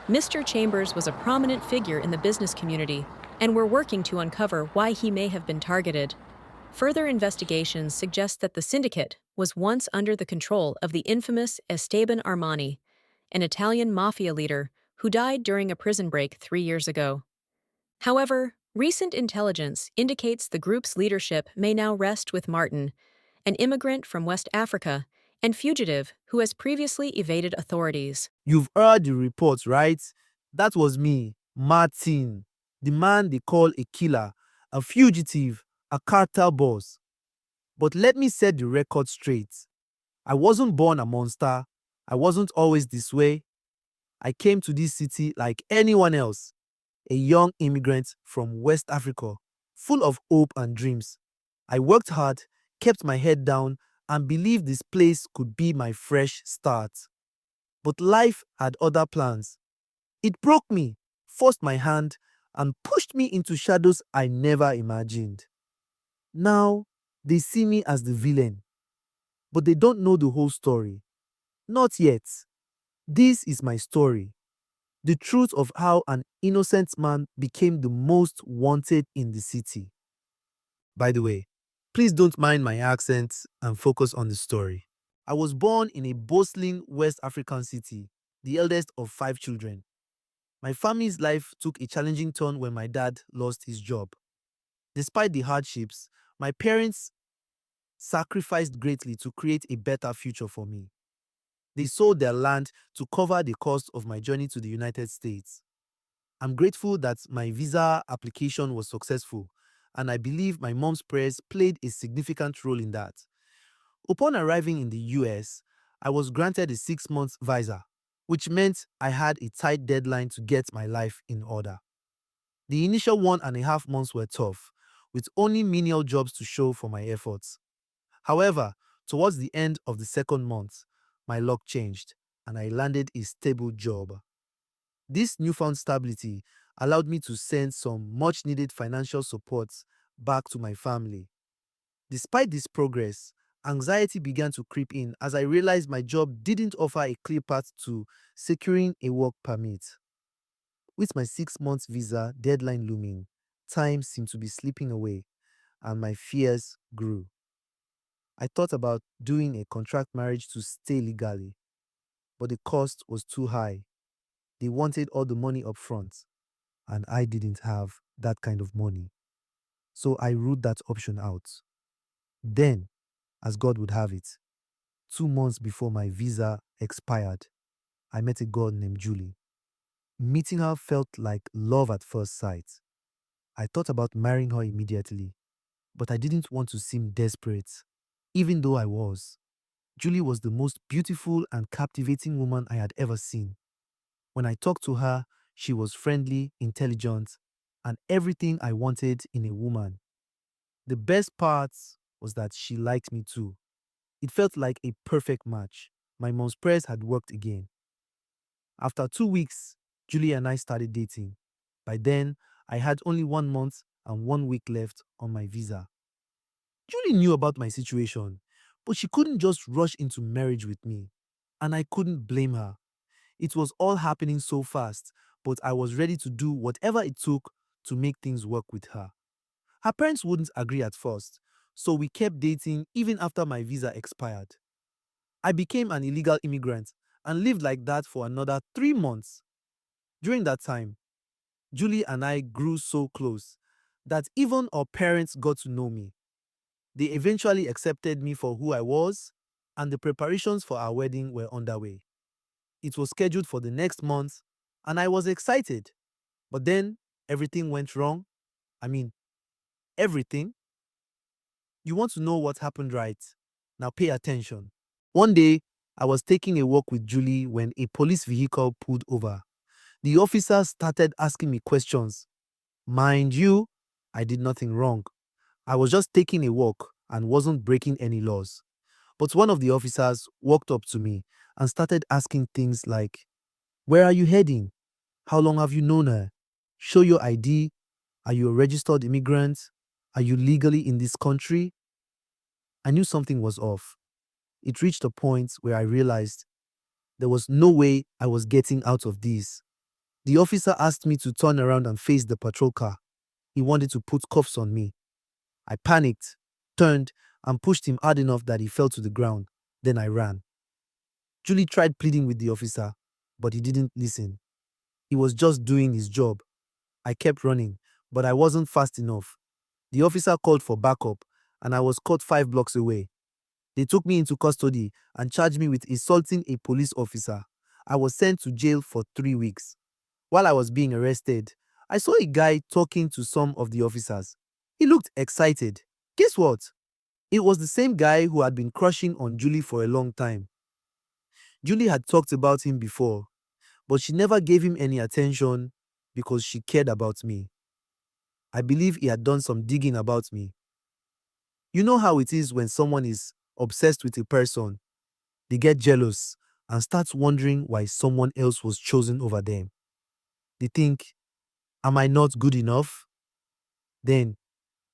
Mr. Chambers was a prominent figure in the business community, and we're working to uncover why he may have been targeted. Further investigations suggest that the syndicate was once under the control of the infamous Esteban Armani, an Italian mafia leader who died during a prison break 3 years ago. However, recent intelligence indicates the group's leadership may now rest with Martin, an immigrant from West Africa and fugitive who has previously evaded authorities. You've heard the reports, right? That was me, Martin, the man they call a killer, a fugitive, a cartel boss. But let me set the record straight. I wasn't born a monster. I wasn't always this way. I came to this city like anyone else, a young immigrant from West Africa, full of hope and dreams. I worked hard, kept my head down, and believed this place could be my fresh start. But life had other plans. It broke me, forced my hand, and pushed me into shadows I never imagined. Now, they see me as the villain, but they don't know the whole story. Not yet. This is my story. The truth of how an innocent man became the most wanted in the city. By the way, please don't mind my accent and focus on the story. I was born in a bustling West African city, the eldest of 5 children. My family's life took a challenging turn when my dad lost his job. Despite the hardships, my parents sacrificed greatly to create a better future for me. They sold their land to cover the cost of my journey to the United States. I'm grateful that my visa application was successful, and I believe my mom's prayers played a significant role in that. Upon arriving in the US, I was granted a 6 month visa, which meant I had a tight deadline to get my life in order. The initial 1.5 months were tough, with only menial jobs to show for my efforts. However, towards the end of the second month, my luck changed and I landed a stable job. This newfound stability allowed me to send some much needed financial support back to my family. Despite this progress, anxiety began to creep in as I realized my job didn't offer a clear path to securing a work permit. With my 6 months visa deadline looming, time seemed to be slipping away and my fears grew. I thought about doing a contract marriage to stay legally, but the cost was too high. They wanted all the money up front, and I didn't have that kind of money. So I ruled that option out. Then, as God would have it, 2 months before my visa expired, I met a girl named Julie. Meeting her felt like love at first sight. I thought about marrying her immediately, but I didn't want to seem desperate, even though I was. Julie was the most beautiful and captivating woman I had ever seen. When I talked to her, she was friendly, intelligent, and everything I wanted in a woman. The best part was that she liked me too. It felt like a perfect match. My mom's prayers had worked again. After 2 weeks, Julie and I started dating. By then, I had only 1 month and 1 week left on my visa. Julie knew about my situation, but she couldn't just rush into marriage with me. And I couldn't blame her. It was all happening so fast, but I was ready to do whatever it took to make things work with her. Her parents wouldn't agree at first, so we kept dating even after my visa expired. I became an illegal immigrant and lived like that for another 3 months. During that time, Julie and I grew so close that even our parents got to know me. They eventually accepted me for who I was, and the preparations for our wedding were underway. It was scheduled for the next month, and I was excited. But then everything went wrong. I mean, everything. You want to know what happened, right? Now pay attention. One day, I was taking a walk with Julie when a police vehicle pulled over. The officer started asking me questions. Mind you, I did nothing wrong. I was just taking a walk and wasn't breaking any laws. But one of the officers walked up to me and started asking things like, "Where are you heading? How long have you known her? Show your ID. Are you a registered immigrant? Are you legally in this country?" I knew something was off. It reached a point where I realized there was no way I was getting out of this. The officer asked me to turn around and face the patrol car. He wanted to put cuffs on me. I panicked, turned, and pushed him hard enough that he fell to the ground. Then I ran. Julie tried pleading with the officer, but he didn't listen. He was just doing his job. I kept running, but I wasn't fast enough. The officer called for backup, and I was caught 5 blocks away. They took me into custody and charged me with assaulting a police officer. I was sent to jail for 3 weeks. While I was being arrested, I saw a guy talking to some of the officers. He looked excited. Guess what? It was the same guy who had been crushing on Julie for a long time. Julie had talked about him before, but she never gave him any attention because she cared about me. I believe he had done some digging about me. You know how it is when someone is obsessed with a person, they get jealous and start wondering why someone else was chosen over them. They think, am I not good enough? Then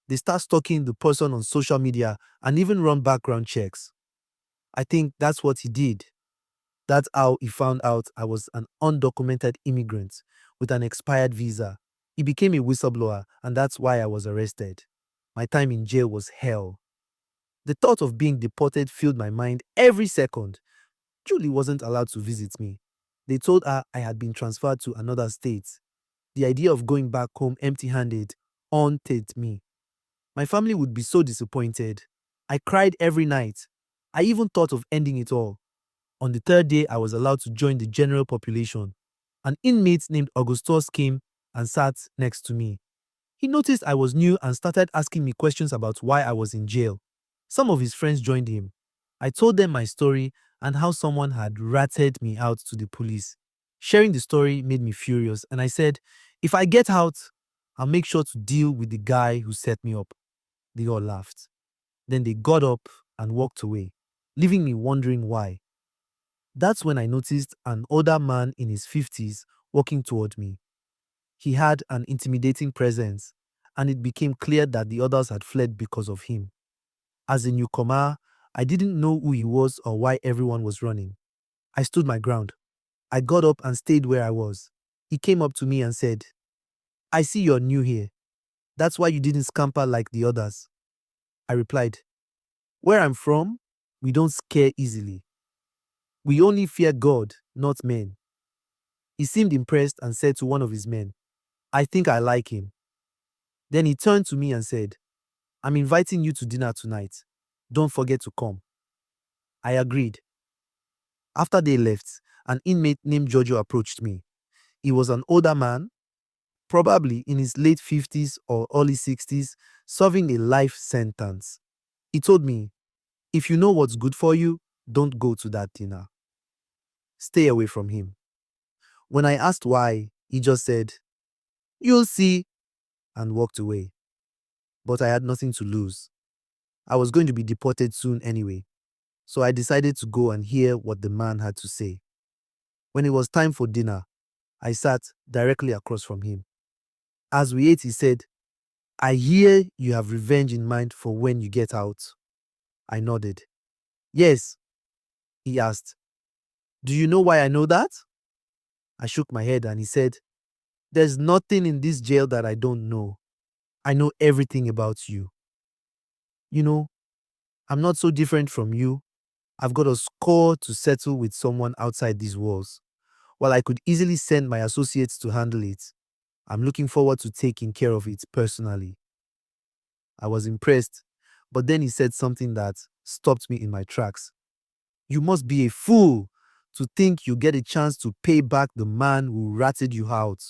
they start stalking the person on social media and even run background checks. I think that's what he did. That's how he found out I was an undocumented immigrant with an expired visa. He became a whistleblower, and that's why I was arrested. My time in jail was hell. The thought of being deported filled my mind every second. Julie wasn't allowed to visit me. They told her I had been transferred to another state. The idea of going back home empty-handed haunted me. My family would be so disappointed. I cried every night. I even thought of ending it all. On the third day, I was allowed to join the general population. An inmate named Augustus came and sat next to me. He noticed I was new and started asking me questions about why I was in jail. Some of his friends joined him. I told them my story and how someone had ratted me out to the police. Sharing the story made me furious, and I said, if I get out, I'll make sure to deal with the guy who set me up. They all laughed. Then they got up and walked away, leaving me wondering why. That's when I noticed an older man in his 50s walking toward me. He had an intimidating presence, and it became clear that the others had fled because of him. As a newcomer, I didn't know who he was or why everyone was running. I stood my ground. I got up and stayed where I was. He came up to me and said, I see you're new here. That's why you didn't scamper like the others. I replied, where I'm from, we don't scare easily. We only fear God, not men. He seemed impressed and said to one of his men, I think I like him. Then he turned to me and said, I'm inviting you to dinner tonight. Don't forget to come. I agreed. After they left, an inmate named Giorgio approached me. He was an older man, probably in his late 50s or early 60s, serving a life sentence. He told me, if you know what's good for you, don't go to that dinner. Stay away from him. When I asked why, he just said, you'll see, and walked away. But I had nothing to lose. I was going to be deported soon anyway, so I decided to go and hear what the man had to say. When it was time for dinner, I sat directly across from him. As we ate, he said, I hear you have revenge in mind for when you get out. I nodded. Yes, he asked. Do you know why I know that? I shook my head and he said, there's nothing in this jail that I don't know. I know everything about you. You know, I'm not so different from you. I've got a score to settle with someone outside these walls. While I could easily send my associates to handle it, I'm looking forward to taking care of it personally. I was impressed, but then he said something that stopped me in my tracks. You must be a fool to think you get a chance to pay back the man who ratted you out.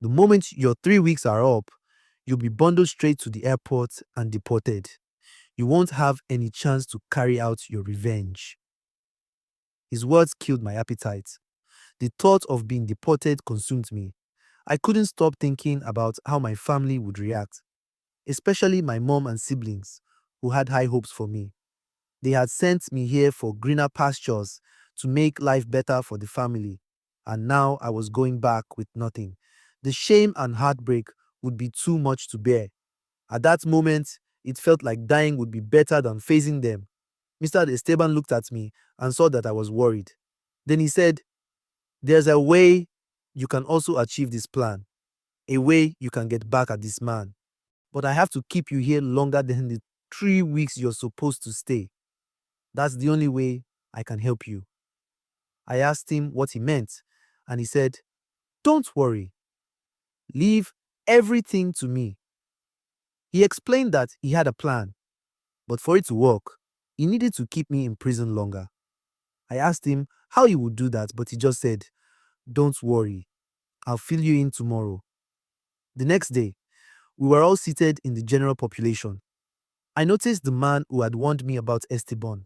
The moment your 3 weeks are up, you'll be bundled straight to the airport and deported. You won't have any chance to carry out your revenge. His words killed my appetite. The thought of being deported consumed me. I couldn't stop thinking about how my family would react, especially my mom and siblings, who had high hopes for me. They had sent me here for greener pastures to make life better for the family, and now I was going back with nothing. The shame and heartbreak would be too much to bear. At that moment, it felt like dying would be better than facing them. Mr. Esteban looked at me and saw that I was worried. Then he said, there's a way You can also achieve this plan, a way you can get back at this man. But I have to keep you here longer than the 3 weeks you're supposed to stay. That's the only way I can help you. I asked him what he meant, and he said, Don't worry, leave everything to me. He explained that he had a plan, but for it to work, he needed to keep me in prison longer. I asked him how he would do that, but he just said, Don't worry, I'll fill you in tomorrow. The next day, we were all seated in the general population. I noticed the man who had warned me about Esteban.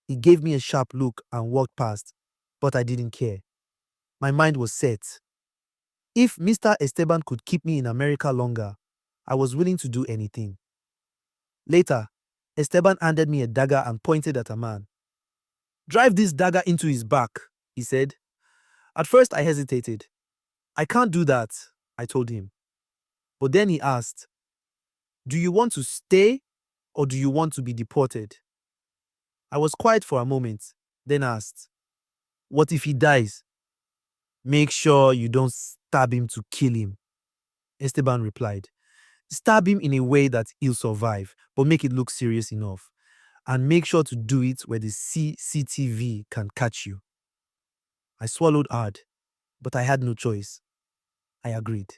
He gave me a sharp look and walked past, but I didn't care. My mind was set. If Mr. Esteban could keep me in America longer, I was willing to do anything. Later, Esteban handed me a dagger and pointed at a man. Drive this dagger into his back, he said. At first, I hesitated. I can't do that, I told him. But then he asked, Do you want to stay or do you want to be deported? I was quiet for a moment, then asked, What if he dies? Make sure you don't stab him to kill him, Esteban replied. Stab him in a way that he'll survive, but make it look serious enough. And make sure to do it where the CCTV can catch you. I swallowed hard, but I had no choice. I agreed.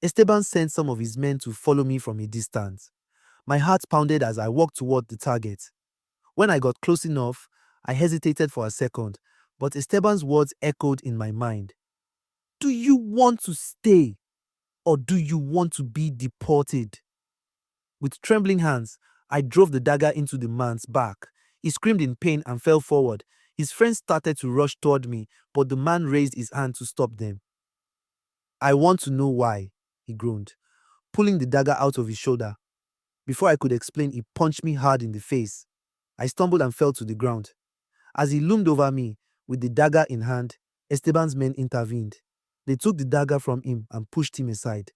Esteban sent some of his men to follow me from a distance. My heart pounded as I walked toward the target. When I got close enough, I hesitated for a second, but Esteban's words echoed in my mind. Do you want to stay or do you want to be deported? With trembling hands, I drove the dagger into the man's back. He screamed in pain and fell forward. His friends started to rush toward me, but the man raised his hand to stop them. I want to know why, he groaned, pulling the dagger out of his shoulder. Before I could explain, he punched me hard in the face. I stumbled and fell to the ground. As he loomed over me, with the dagger in hand, Esteban's men intervened. They took the dagger from him and pushed him aside.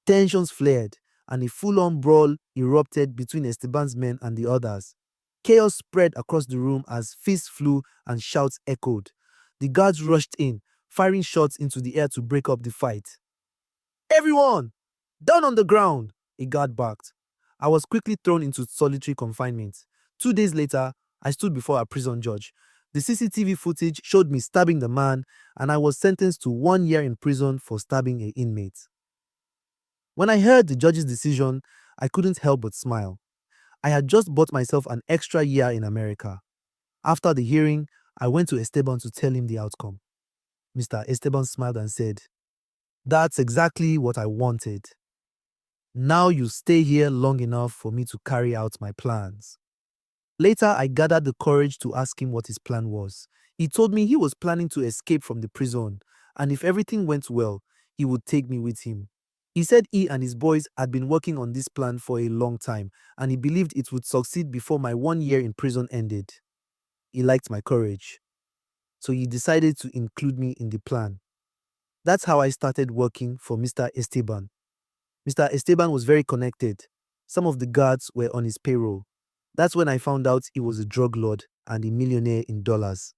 Tensions flared, and a full-on brawl erupted between Esteban's men and the others. Chaos spread across the room as fists flew and shouts echoed. The guards rushed in, firing shots into the air to break up the fight. Everyone! Down on the ground! A guard barked. I was quickly thrown into solitary confinement. 2 days later, I stood before a prison judge. The CCTV footage showed me stabbing the man, and I was sentenced to 1 year in prison for stabbing an inmate. When I heard the judge's decision, I couldn't help but smile. I had just bought myself an extra year in America. After the hearing, I went to Esteban to tell him the outcome. Mr. Esteban smiled and said, That's exactly what I wanted. Now you stay here long enough for me to carry out my plans. Later, I gathered the courage to ask him what his plan was. He told me he was planning to escape from the prison, and if everything went well, he would take me with him. He said he and his boys had been working on this plan for a long time, and he believed it would succeed before my 1 year in prison ended. He liked my courage, so he decided to include me in the plan. That's how I started working for Mr. Esteban. Mr. Esteban was very connected. Some of the guards were on his payroll. That's when I found out he was a drug lord and a millionaire in dollars.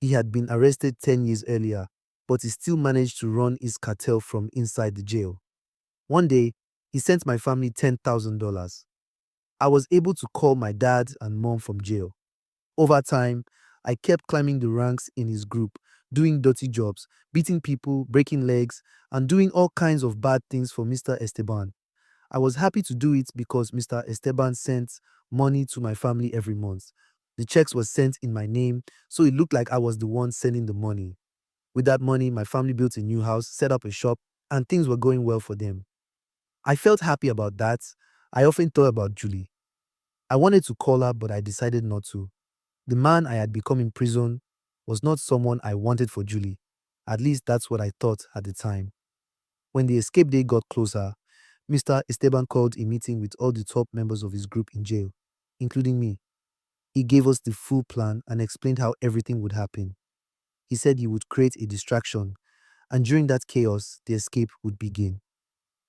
He had been arrested 10 years earlier, but he still managed to run his cartel from inside the jail. One day, he sent my family $10,000. I was able to call my dad and mom from jail. Over time, I kept climbing the ranks in his group, doing dirty jobs, beating people, breaking legs, and doing all kinds of bad things for Mr. Esteban. I was happy to do it because Mr. Esteban sent money to my family every month. The checks were sent in my name, so it looked like I was the one sending the money. With that money, my family built a new house, set up a shop, and things were going well for them. I felt happy about that. I often thought about Julie. I wanted to call her, but I decided not to. The man I had become in prison was not someone I wanted for Julie. At least that's what I thought at the time. When the escape day got closer, Mr. Esteban called a meeting with all the top members of his group in jail, including me. He gave us the full plan and explained how everything would happen. He said he would create a distraction, and during that chaos, the escape would begin.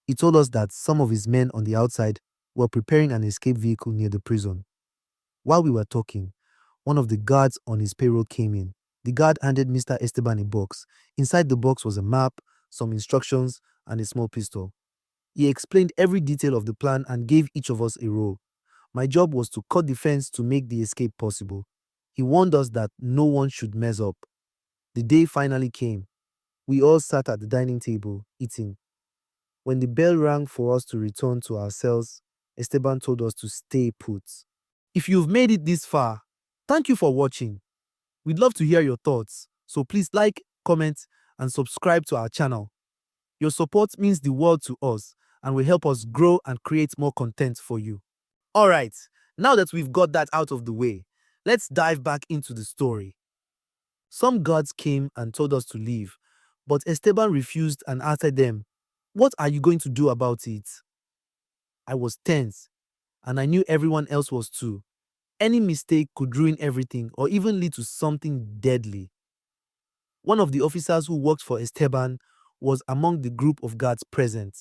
He told us that some of his men on the outside were preparing an escape vehicle near the prison. While we were talking, one of the guards on his payroll came in. The guard handed Mr. Esteban a box. Inside the box was a map, some instructions, and a small pistol. He explained every detail of the plan and gave each of us a role. My job was to cut the fence to make the escape possible. He warned us that no one should mess up. The day finally came. We all sat at the dining table, eating. When the bell rang for us to return to our cells, Esteban told us to stay put. If you've made it this far, thank you for watching. We'd love to hear your thoughts, so please like, comment, and subscribe to our channel. Your support means the world to us and will help us grow and create more content for you. Alright, now that we've got that out of the way, let's dive back into the story. Some guards came and told us to leave, but Esteban refused and asked them, "What are you going to do about it?" I was tense, and I knew everyone else was too. Any mistake could ruin everything or even lead to something deadly. One of the officers who worked for Esteban was among the group of guards present.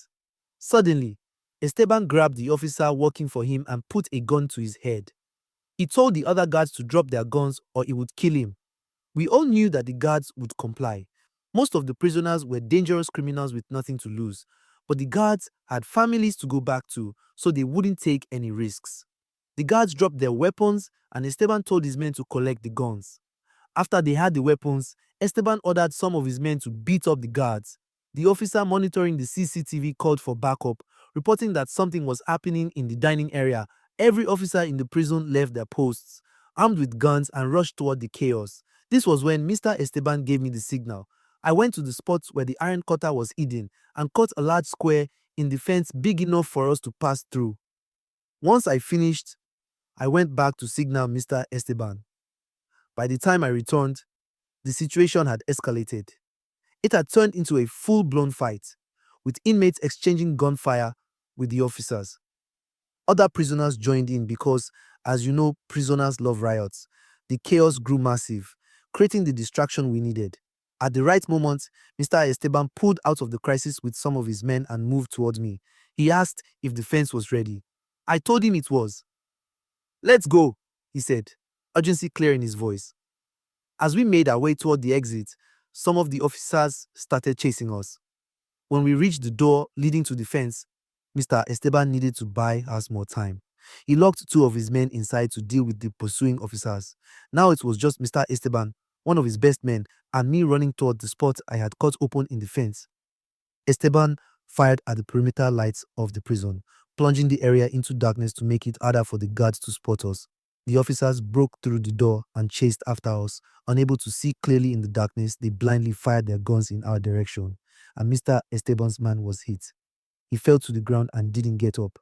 Suddenly, Esteban grabbed the officer working for him and put a gun to his head. He told the other guards to drop their guns or he would kill him. We all knew that the guards would comply. Most of the prisoners were dangerous criminals with nothing to lose, but the guards had families to go back to, so they wouldn't take any risks. The guards dropped their weapons and Esteban told his men to collect the guns. After they had the weapons, Esteban ordered some of his men to beat up the guards. The officer monitoring the CCTV called for backup, reporting that something was happening in the dining area. Every officer in the prison left their posts, armed with guns, and rushed toward the chaos. This was when Mr. Esteban gave me the signal. I went to the spot where the iron cutter was hidden and cut a large square in the fence big enough for us to pass through. Once I finished, I went back to signal Mr. Esteban. By the time I returned, the situation had escalated. It had turned into a full-blown fight, with inmates exchanging gunfire with the officers. Other prisoners joined in because, as you know, prisoners love riots. The chaos grew massive, creating the distraction we needed. At the right moment, Mr. Esteban pulled out of the crisis with some of his men and moved toward me. He asked if the fence was ready. I told him it was. "Let's go," he said, urgency clear in his voice. As we made our way toward the exit, some of the officers started chasing us. When we reached the door leading to the fence, Mr. Esteban needed to buy us more time. He locked two of his men inside to deal with the pursuing officers. Now it was just Mr. Esteban, one of his best men, and me running toward the spot I had cut open in the fence. Esteban fired at the perimeter lights of the prison, plunging the area into darkness to make it harder for the guards to spot us. The officers broke through the door and chased after us. Unable to see clearly in the darkness, they blindly fired their guns in our direction, and Mr. Esteban's man was hit. He fell to the ground and didn't get up.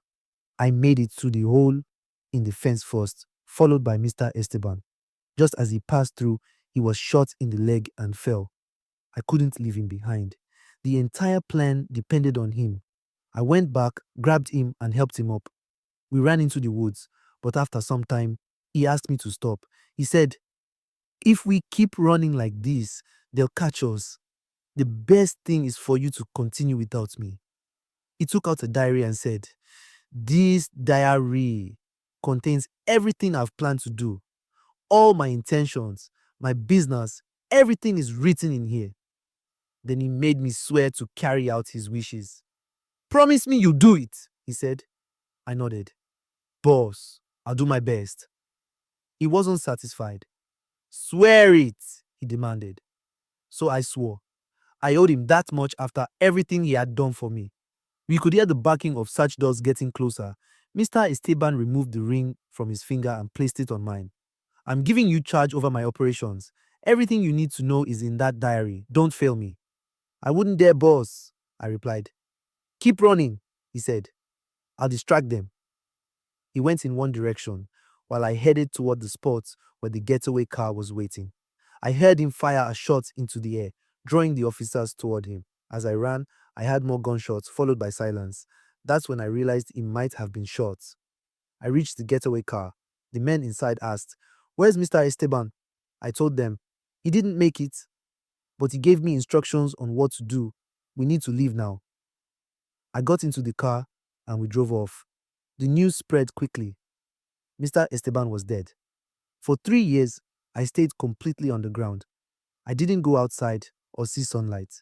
I made it through the hole in the fence first, followed by Mr. Esteban. Just as he passed through, he was shot in the leg and fell. I couldn't leave him behind. The entire plan depended on him. I went back, grabbed him, and helped him up. We ran into the woods, but after some time, he asked me to stop. He said, "If we keep running like this, they'll catch us. The best thing is for you to continue without me." He took out a diary and said, "This diary contains everything I've planned to do. All my intentions, my business, everything is written in here." Then he made me swear to carry out his wishes. "Promise me you'll do it," he said. I nodded. "Boss, I'll do my best." He wasn't satisfied. "Swear it," he demanded. So I swore. I owed him that much after everything he had done for me. We could hear the barking of such doors getting closer. Mr. Esteban removed the ring from his finger and placed it on mine. "I'm giving you charge over my operations. Everything you need to know is in that diary. Don't fail me." "I wouldn't dare, boss," I replied. "Keep running," he said. "I'll distract them." He went in one direction, while I headed toward the spot where the getaway car was waiting. I heard him fire a shot into the air, drawing the officers toward him. As I ran, I heard more gunshots, followed by silence. That's when I realized he might have been shot. I reached the getaway car. The men inside asked, "Where's Mr. Esteban?" I told them. "He didn't make it, but he gave me instructions on what to do. We need to leave now." I got into the car and we drove off. The news spread quickly. Mr. Esteban was dead. For 3 years, I stayed completely underground. I didn't go outside or see sunlight.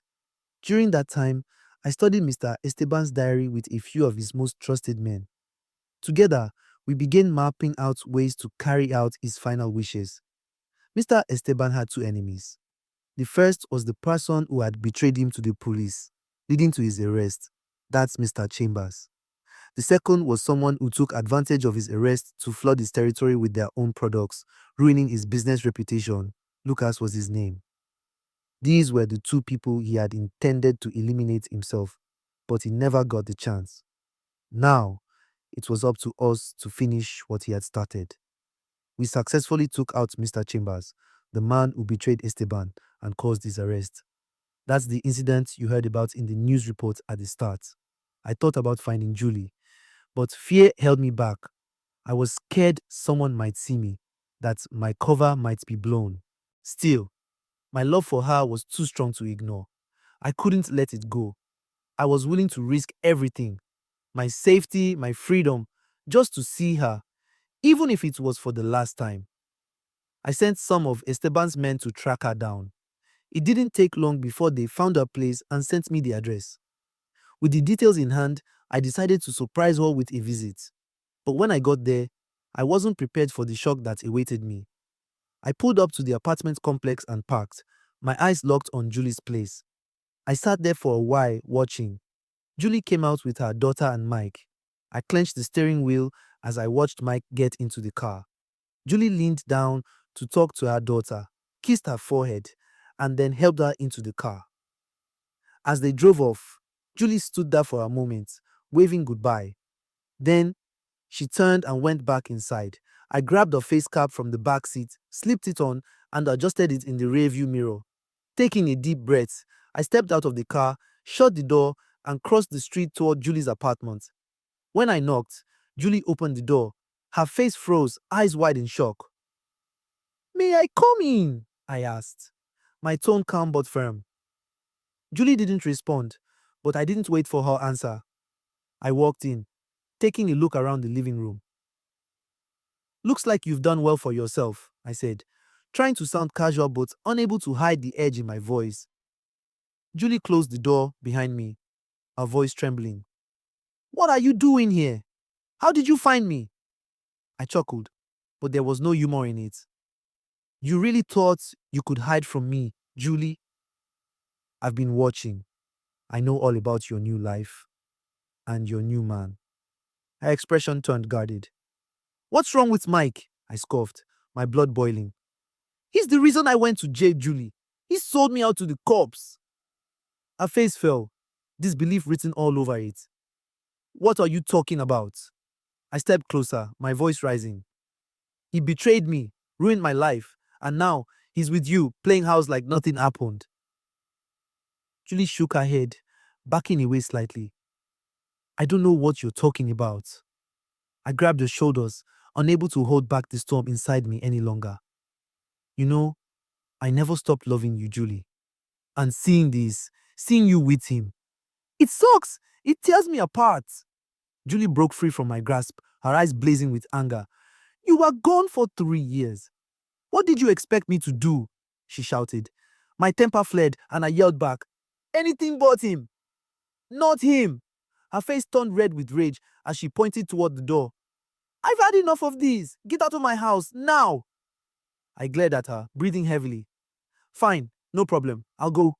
During that time, I studied Mr. Esteban's diary with a few of his most trusted men. Together, we began mapping out ways to carry out his final wishes. Mr. Esteban had two enemies. The first was the person who had betrayed him to the police, leading to his arrest. That's Mr. Chambers. The second was someone who took advantage of his arrest to flood his territory with their own products, ruining his business reputation. Lucas was his name. These were the two people he had intended to eliminate himself, but he never got the chance. Now, it was up to us to finish what he had started. We successfully took out Mr. Chambers, the man who betrayed Esteban and caused his arrest. That's the incident you heard about in the news report at the start. I thought about finding Julie, but fear held me back. I was scared someone might see me, that my cover might be blown. Still, my love for her was too strong to ignore. I couldn't let it go. I was willing to risk everything, my safety, my freedom, just to see her, even if it was for the last time. I sent some of Esteban's men to track her down. It didn't take long before they found her place and sent me the address. With the details in hand, I decided to surprise her with a visit. But when I got there, I wasn't prepared for the shock that awaited me. I pulled up to the apartment complex and parked, my eyes locked on Julie's place. I sat there for a while, watching. Julie came out with her daughter and Mike. I clenched the steering wheel as I watched Mike get into the car. Julie leaned down to talk to her daughter, kissed her forehead, and then helped her into the car. As they drove off, Julie stood there for a moment, waving goodbye. Then she turned and went back inside. I grabbed her face cap from the back seat, slipped it on, and adjusted it in the rearview mirror. Taking a deep breath, I stepped out of the car, shut the door, and crossed the street toward Julie's apartment. When I knocked, Julie opened the door. Her face froze, eyes wide in shock. "May I come in?" I asked, my tone calm but firm. Julie didn't respond, but I didn't wait for her answer. I walked in, taking a look around the living room. "Looks like you've done well for yourself," I said, trying to sound casual but unable to hide the edge in my voice. Julie closed the door behind me, her voice trembling. "What are you doing here? How did you find me?" I chuckled, but there was no humor in it. "You really thought you could hide from me, Julie? I've been watching. I know all about your new life and your new man." Her expression turned guarded. "What's wrong with Mike?" I scoffed, my blood boiling. "He's the reason I went to jail, Julie. He sold me out to the cops." Her face fell, disbelief written all over it. "What are you talking about?" I stepped closer, my voice rising. "He betrayed me, ruined my life, and now he's with you, playing house like nothing happened." Julie shook her head, backing away slightly. "I don't know what you're talking about." I grabbed her shoulders, unable to hold back the storm inside me any longer. "You know, I never stopped loving you, Julie. And seeing this, seeing you with him, it sucks. It tears me apart." Julie broke free from my grasp, her eyes blazing with anger. "You were gone for 3 years. What did you expect me to do?" she shouted. My temper fled and I yelled back, "Anything but him. Not him." Her face turned red with rage as she pointed toward the door. "I've had enough of this. Get out of my house, now." I glared at her, breathing heavily. "Fine, no problem. I'll go."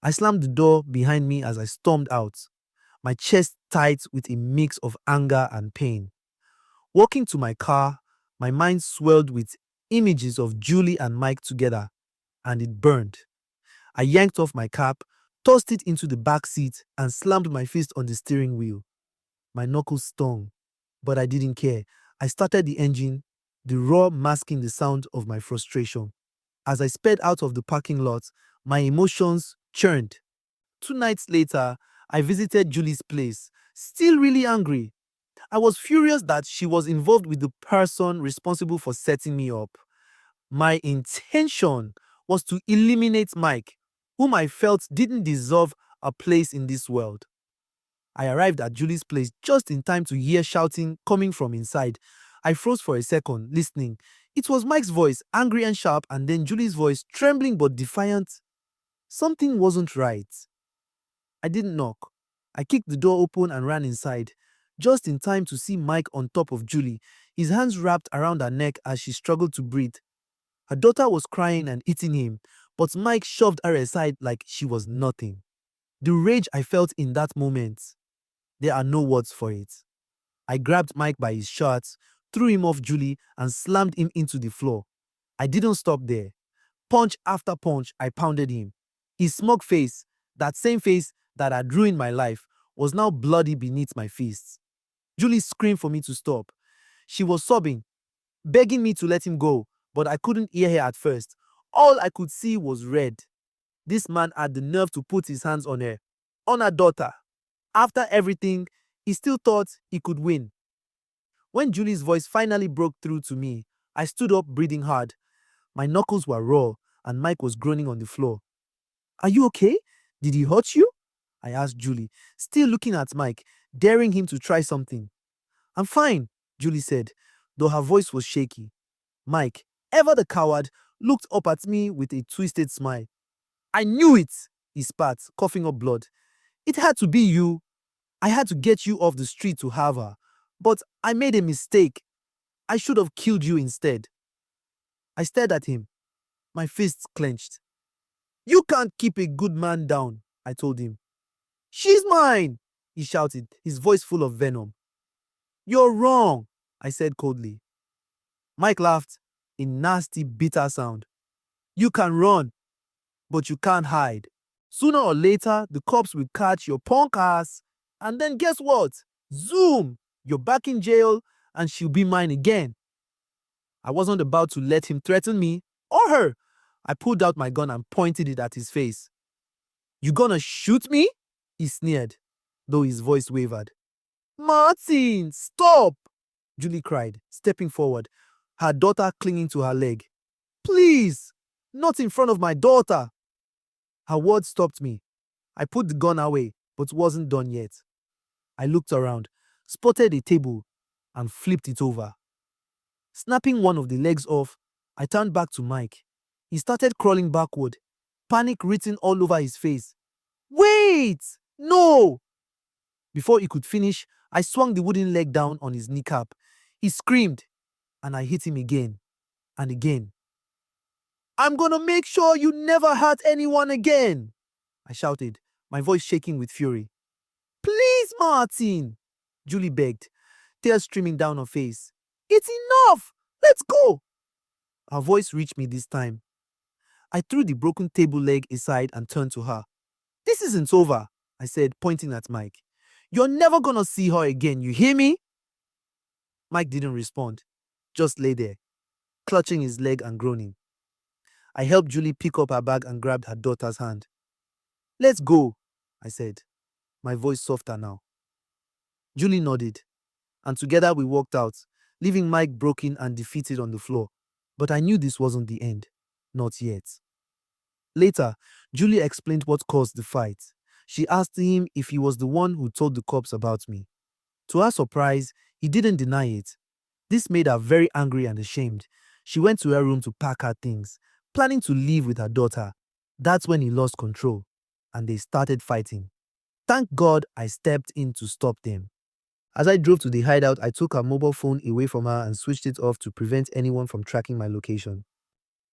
I slammed the door behind me as I stormed out, my chest tight with a mix of anger and pain. Walking to my car, my mind swelled with images of Julie and Mike together, and it burned. I yanked off my cap, tossed it into the back seat, and slammed my fist on the steering wheel. My knuckles stung, but I didn't care. I started the engine, the roar masking the sound of my frustration. As I sped out of the parking lot, my emotions churned. 2 nights later, I visited Julie's place, still really angry. I was furious that she was involved with the person responsible for setting me up. My intention was to eliminate Mike, whom I felt didn't deserve a place in this world. I arrived at Julie's place just in time to hear shouting coming from inside. I froze for a second, listening. It was Mike's voice, angry and sharp, and then Julie's voice, trembling but defiant. Something wasn't right. I didn't knock. I kicked the door open and ran inside, just in time to see Mike on top of Julie, his hands wrapped around her neck as she struggled to breathe. Her daughter was crying and hitting him, but Mike shoved her aside like she was nothing. The rage I felt in that moment, there are no words for it. I grabbed Mike by his shorts, threw him off Julie, and slammed him into the floor. I didn't stop there. Punch after punch, I pounded him. His smug face, that same face that had ruined my life, was now bloody beneath my fists. Julie screamed for me to stop. She was sobbing, begging me to let him go, but I couldn't hear her at first. All I could see was red. This man had the nerve to put his hands on her daughter. After everything, he still thought he could win. When Julie's voice finally broke through to me, I stood up breathing hard. My knuckles were raw, and Mike was groaning on the floor. "Are you okay? Did he hurt you?" I asked Julie, still looking at Mike, daring him to try something. "I'm fine," Julie said, though her voice was shaky. Mike, ever the coward, looked up at me with a twisted smile. "I knew it," he spat, coughing up blood. "It had to be you. I had to get you off the street to have her. But I made a mistake. I should have killed you instead." I stared at him, my fists clenched. "You can't keep a good man down," I told him. "She's mine," he shouted, his voice full of venom. "You're wrong," I said coldly. Mike laughed, a nasty, bitter sound. "You can run, but you can't hide. Sooner or later, the cops will catch your punk ass, and then guess what? Zoom! You're back in jail, and she'll be mine again." I wasn't about to let him threaten me or her. I pulled out my gun and pointed it at his face. "You gonna shoot me?" he sneered, though his voice wavered. "Martin, stop!" Julie cried, stepping forward, her daughter clinging to her leg. "Please, not in front of my daughter." Her words stopped me. I put the gun away, but wasn't done yet. I looked around, spotted a table, and flipped it over. Snapping one of the legs off, I turned back to Mike. He started crawling backward, panic written all over his face. "Wait! No!" Before he could finish, I swung the wooden leg down on his kneecap. He screamed, and I hit him again and again. "I'm gonna make sure you never hurt anyone again," I shouted, my voice shaking with fury. "Please, Martin," Julie begged, tears streaming down her face. "It's enough! Let's go!" Her voice reached me this time. I threw the broken table leg aside and turned to her. "This isn't over," I said, pointing at Mike. "You're never gonna see her again, you hear me?" Mike didn't respond, just lay there, clutching his leg and groaning. I helped Julie pick up her bag and grabbed her daughter's hand. "Let's go," I said, my voice softer now. Julie nodded, and together we walked out, leaving Mike broken and defeated on the floor. But I knew this wasn't the end. Not yet. Later, Julie explained what caused the fight. She asked him if he was the one who told the cops about me. To her surprise, he didn't deny it. This made her very angry and ashamed. She went to her room to pack her things, planning to leave with her daughter. That's when he lost control, and they started fighting. Thank God I stepped in to stop them. As I drove to the hideout, I took her mobile phone away from her and switched it off to prevent anyone from tracking my location.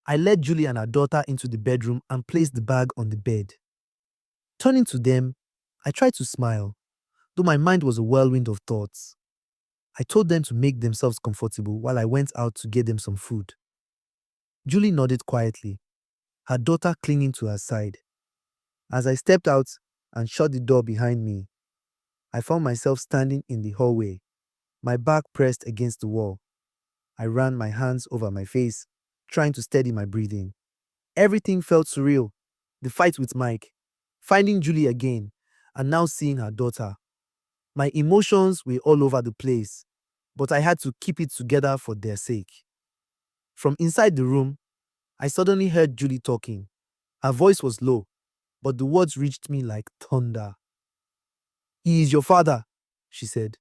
I led Julie and her daughter into the bedroom and placed the bag on the bed. Turning to them, I tried to smile, though my mind was a whirlwind of thoughts. I told them to make themselves comfortable while I went out to get them some food. Julie nodded quietly, her daughter clinging to her side. As I stepped out and shut the door behind me, I found myself standing in the hallway, my back pressed against the wall. I ran my hands over my face, trying to steady my breathing. Everything felt surreal. The fight with Mike, finding Julie again, and now seeing her daughter. My emotions were all over the place, but I had to keep it together for their sake. From inside the room, I suddenly heard Julie talking. Her voice was low, but the words reached me like thunder. "He is your father," she said.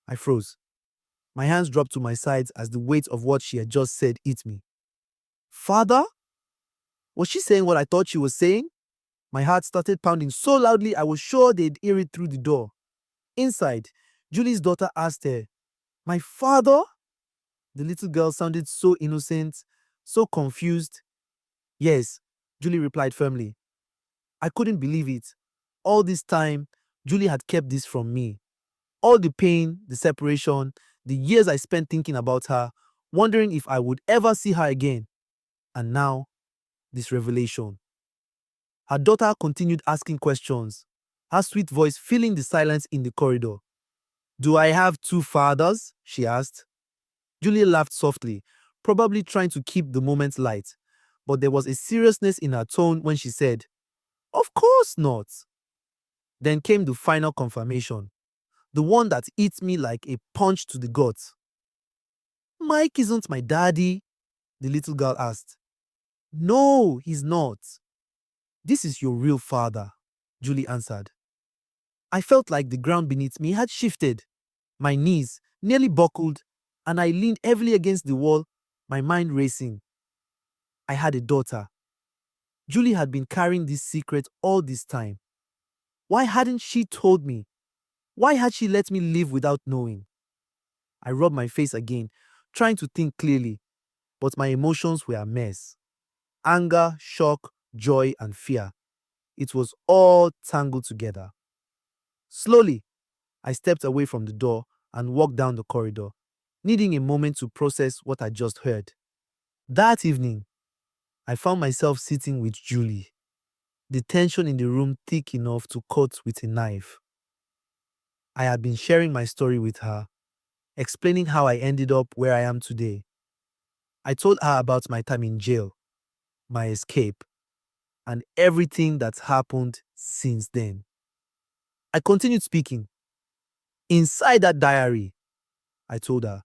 I froze. My hands dropped to my sides as the weight of what she had just said hit me. Father? Was she saying what I thought she was saying? My heart started pounding so loudly I was sure they'd hear it through the door. Inside, Julie's daughter asked her, "My father?" The little girl sounded so innocent, so confused. "Yes," Julie replied firmly. I couldn't believe it. All this time, Julie had kept this from me. All the pain, the separation, the years I spent thinking about her, wondering if I would ever see her again. And now, this revelation. Her daughter continued asking questions, her sweet voice filling the silence in the corridor. "Do I have two fathers?" she asked. Julie laughed softly, probably trying to keep the moment light, but there was a seriousness in her tone when she said, "Of course not." Then came the final confirmation, the one that hit me like a punch to the gut. "Mike isn't my daddy?" the little girl asked. "No, he's not. This is your real father," Julie answered. I felt like the ground beneath me had shifted. My knees nearly buckled, and I leaned heavily against the wall, my mind racing. I had a daughter. Julie had been carrying this secret all this time. Why hadn't she told me? Why had she let me live without knowing? I rubbed my face again, trying to think clearly, but my emotions were a mess. Anger, shock, joy, and fear. It was all tangled together. Slowly, I stepped away from the door and walked down the corridor, needing a moment to process what I just heard. That evening, I found myself sitting with Julie, the tension in the room thick enough to cut with a knife. I had been sharing my story with her, explaining how I ended up where I am today. I told her about my time in jail, my escape, and everything that's happened since then. I continued speaking. Inside that diary, I told her,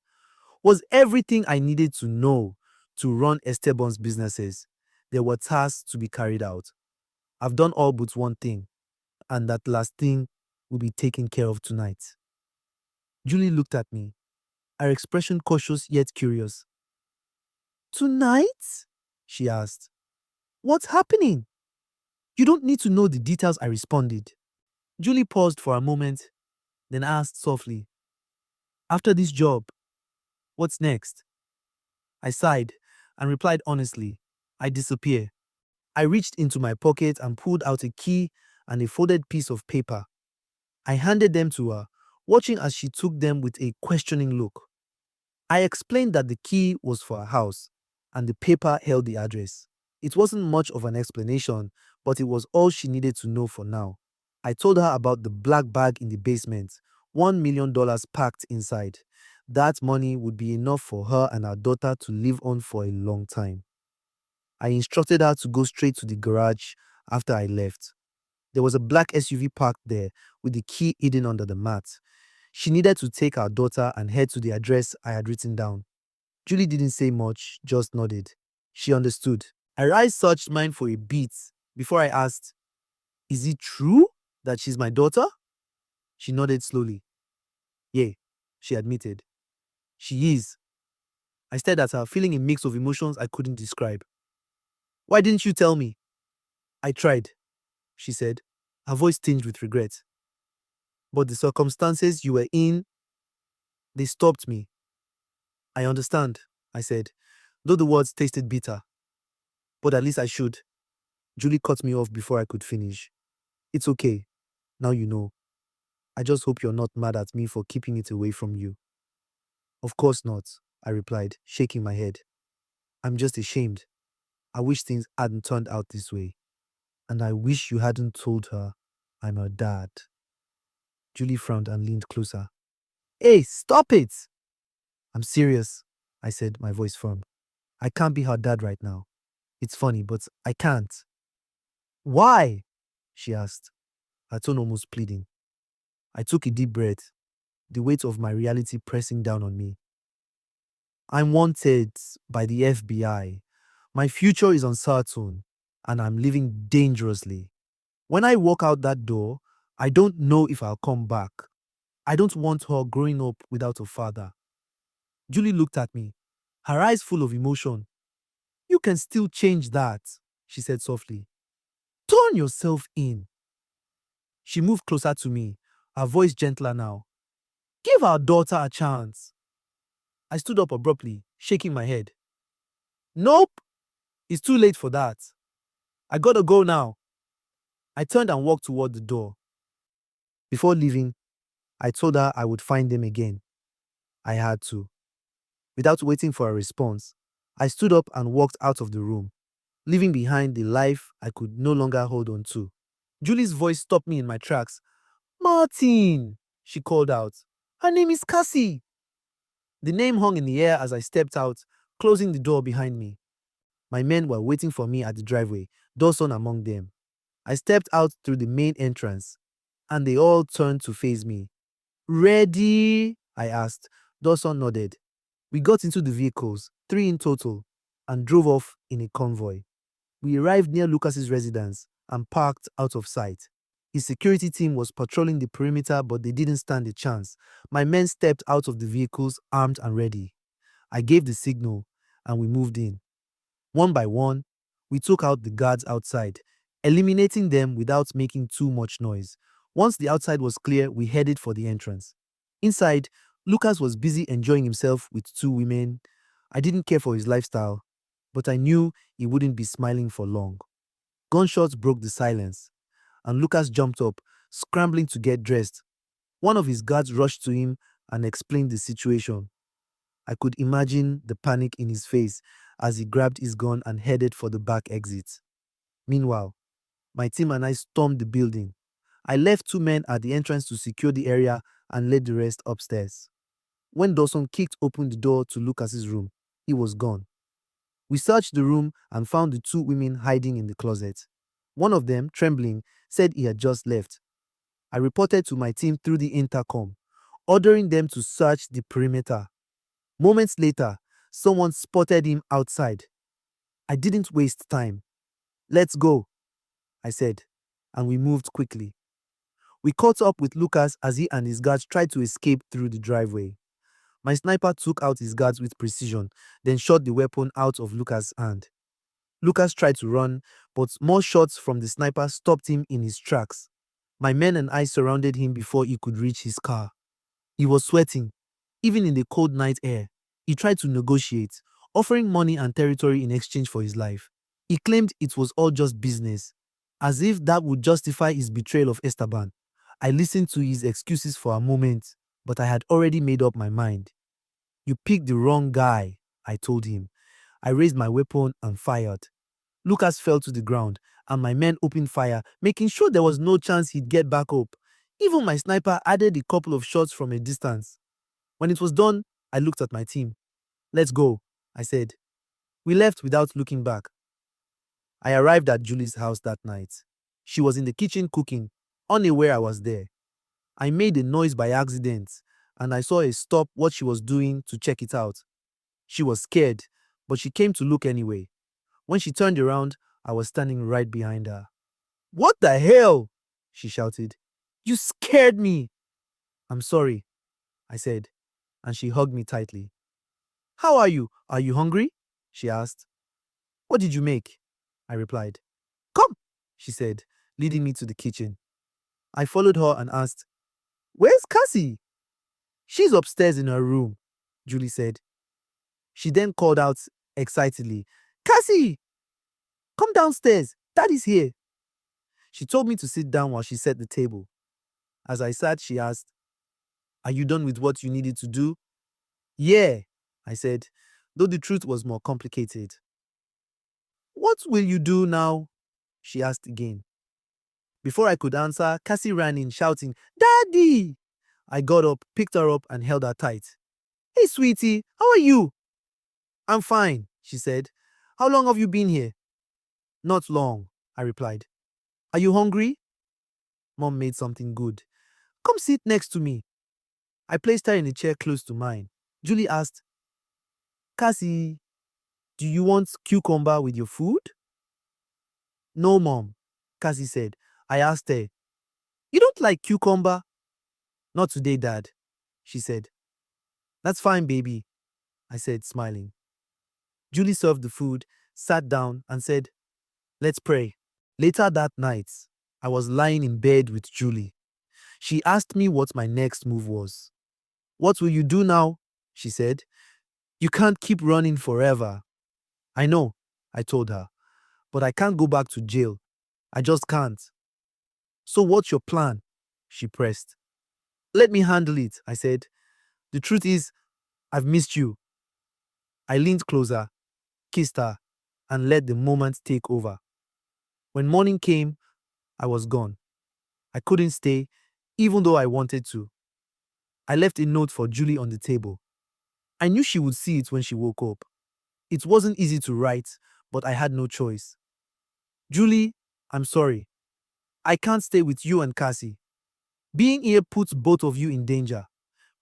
was everything I needed to know to run Esteban's businesses. There were tasks to be carried out. I've done all but one thing, and that last thing will be taken care of tonight. Julie looked at me, her expression cautious yet curious. "Tonight?" she asked. "What's happening?" "You don't need to know the details," I responded. Julie paused for a moment, then asked softly, "After this job, what's next?" I sighed and replied honestly, "I disappear." I reached into my pocket and pulled out a key and a folded piece of paper. I handed them to her, watching as she took them with a questioning look. I explained that the key was for her house, and the paper held the address. It wasn't much of an explanation, but it was all she needed to know for now. I told her about the black bag in the basement, $1 million packed inside. That money would be enough for her and her daughter to live on for a long time. I instructed her to go straight to the garage after I left. There was a black SUV parked there with the key hidden under the mat. She needed to take our daughter and head to the address I had written down. Julie didn't say much, just nodded. She understood. Her eyes searched mine for a beat before I asked, "Is it true that she's my daughter?" She nodded slowly. "Yeah," she admitted. "She is." I stared at her, feeling a mix of emotions I couldn't describe. "Why didn't you tell me?" "I tried," she said, her voice tinged with regret. "But the circumstances you were in, they stopped me." "I understand," I said, though the words tasted bitter. "But at least I should." Julie cut me off before I could finish. "It's okay. Now you know. I just hope you're not mad at me for keeping it away from you." "Of course not," I replied, shaking my head. "I'm just ashamed. I wish things hadn't turned out this way. And I wish you hadn't told her I'm her dad." Julie frowned and leaned closer. "Hey, stop it!" "I'm serious," I said, my voice firm. "I can't be her dad right now. It's funny, but I can't." "Why?" she asked, her tone almost pleading. I took a deep breath, the weight of my reality pressing down on me. "I'm wanted by the FBI. My future is uncertain, and I'm living dangerously. When I walk out that door, I don't know if I'll come back. I don't want her growing up without a father. Julie looked at me, her eyes full of emotion. You can still change that, she said softly. Turn yourself in. She moved closer to me, her voice gentler now. Give our daughter a chance. I stood up abruptly, shaking my head. Nope, it's too late for that. I gotta go now. I turned and walked toward the door. Before leaving, I told her I would find them again. I had to. Without waiting for a response, I stood up and walked out of the room, leaving behind the life I could no longer hold on to. Julie's voice stopped me in my tracks. Martin, she called out. Her name is Cassie. The name hung in the air as I stepped out, closing the door behind me. My men were waiting for me at the driveway, Dawson among them. I stepped out through the main entrance, and they all turned to face me. Ready? I asked. Dawson nodded. We got into the vehicles, 3 in total, and drove off in a convoy. We arrived near Lucas's residence and parked out of sight. His security team was patrolling the perimeter, but they didn't stand a chance. My men stepped out of the vehicles armed and ready. I gave the signal, and we moved in. One by one, we took out the guards outside, eliminating them without making too much noise. Once the outside was clear, we headed for the entrance. Inside, Lucas was busy enjoying himself with 2 women. I didn't care for his lifestyle, but I knew he wouldn't be smiling for long. Gunshots broke the silence, and Lucas jumped up, scrambling to get dressed. One of his guards rushed to him and explained the situation. I could imagine the panic in his face as he grabbed his gun and headed for the back exit. Meanwhile, my team and I stormed the building. I left 2 men at the entrance to secure the area and led the rest upstairs. When Dawson kicked open the door to Lucas's room, he was gone. We searched the room and found the 2 women hiding in the closet. One of them, trembling, said he had just left. I reported to my team through the intercom, ordering them to search the perimeter. Moments later, someone spotted him outside. I didn't waste time. Let's go, I said, and we moved quickly. We caught up with Lucas as he and his guards tried to escape through the driveway. My sniper took out his guards with precision, then shot the weapon out of Lucas' hand. Lucas tried to run, but more shots from the sniper stopped him in his tracks. My men and I surrounded him before he could reach his car. He was sweating, even in the cold night air. He tried to negotiate, offering money and territory in exchange for his life. He claimed it was all just business, as if that would justify his betrayal of Esteban. I listened to his excuses for a moment, but I had already made up my mind. You picked the wrong guy, I told him. I raised my weapon and fired. Lucas fell to the ground, and my men opened fire, making sure there was no chance he'd get back up. Even my sniper added a couple of shots from a distance. When it was done, I looked at my team. Let's go, I said. We left without looking back. I arrived at Julie's house that night. She was in the kitchen cooking, unaware I was there. I made a noise by accident, and I saw her stop what she was doing to check it out. She was scared, but she came to look anyway. When she turned around, I was standing right behind her. What the hell? She shouted. You scared me. I'm sorry, I said, and she hugged me tightly. How are you? Are you hungry? She asked. What did you make? I replied. Come, she said, leading me to the kitchen. I followed her and asked, Where's Cassie? She's upstairs in her room, Julie said. She then called out excitedly, Cassie, come downstairs. Daddy's here. She told me to sit down while she set the table. As I sat, she asked, Are you done with what you needed to do? Yeah, I said, though the truth was more complicated. What will you do now? She asked again. Before I could answer, Cassie ran in shouting, Daddy! I got up, picked her up, and held her tight. Hey, sweetie, how are you? I'm fine, she said. How long have you been here? Not long, I replied. Are you hungry? Mom made something good. Come sit next to me. I placed her in a chair close to mine. Julie asked, Cassie, do you want cucumber with your food? No, Mom, Cassie said. I asked her, You don't like cucumber? Not today, Dad, she said. That's fine, baby. I said, smiling. Julie served the food, sat down, and said, "Let's pray." Later that night, I was lying in bed with Julie. She asked me what my next move was. "What will you do now?" she said. "You can't keep running forever." "I know," I told her, "but I can't go back to jail. I just can't." "So what's your plan?" she pressed. "Let me handle it," I said. "The truth is, I've missed you." I leaned closer, kissed her, and let the moment take over. When morning came, I was gone. I couldn't stay, even though I wanted to. I left a note for Julie on the table. I knew she would see it when she woke up. It wasn't easy to write, but I had no choice. "Julie, I'm sorry. I can't stay with you and Cassie. Being here puts both of you in danger.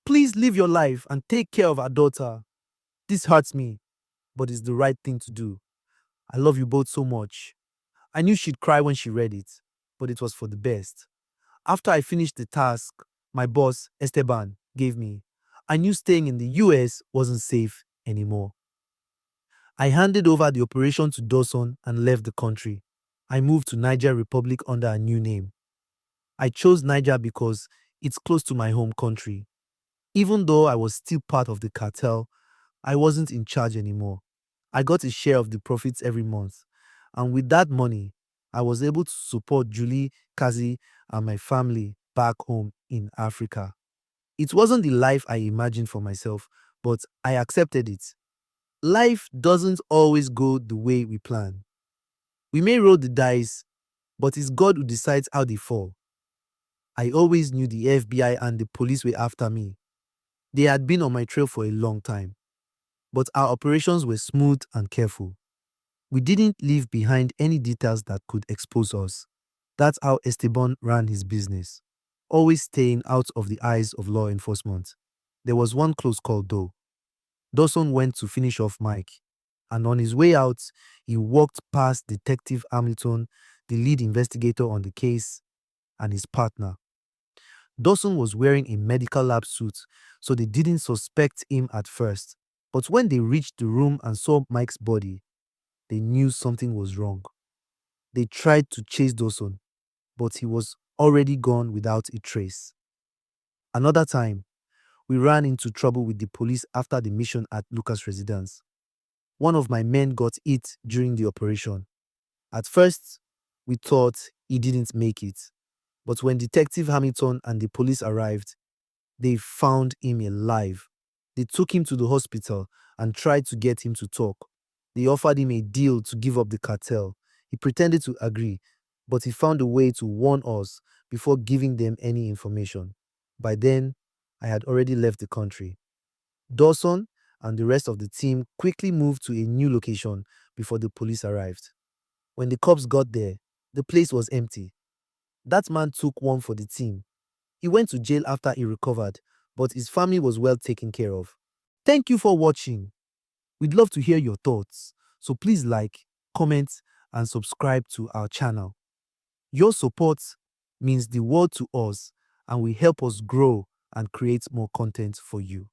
Please live your life and take care of our daughter. This hurts me, but it's the right thing to do. I love you both so much." I knew she'd cry when she read it, but it was for the best. After I finished the task my boss, Esteban, gave me, I knew staying in the US wasn't safe anymore. I handed over the operation to Dawson and left the country. I moved to Niger Republic under a new name. I chose Niger because it's close to my home country. Even though I was still part of the cartel, I wasn't in charge anymore. I got a share of the profits every month, and with that money, I was able to support Julie, Kazi, and my family back home in Africa. It wasn't the life I imagined for myself, but I accepted it. Life doesn't always go the way we plan. We may roll the dice, but it's God who decides how they fall. I always knew the FBI and the police were after me. They had been on my trail for a long time, but our operations were smooth and careful. We didn't leave behind any details that could expose us. That's how Esteban ran his business, always staying out of the eyes of law enforcement. There was one close call though. Dawson went to finish off Mike, and on his way out, he walked past Detective Hamilton, the lead investigator on the case, and his partner. Dawson was wearing a medical lab suit, so they didn't suspect him at first. But when they reached the room and saw Mike's body, they knew something was wrong. They tried to chase Dawson, but he was already gone without a trace. Another time, we ran into trouble with the police after the mission at Lucas' residence. One of my men got hit during the operation. At first, we thought he didn't make it. But when Detective Hamilton and the police arrived, they found him alive. They took him to the hospital and tried to get him to talk. They offered him a deal to give up the cartel. He pretended to agree, but he found a way to warn us before giving them any information. By then, I had already left the country. Dawson and the rest of the team quickly moved to a new location before the police arrived. When the cops got there, the place was empty. That man took one for the team. He went to jail after he recovered, but his family was well taken care of. Thank you for watching. We'd love to hear your thoughts, so please like, comment, and subscribe to our channel. Your support means the world to us and will help us grow and create more content for you.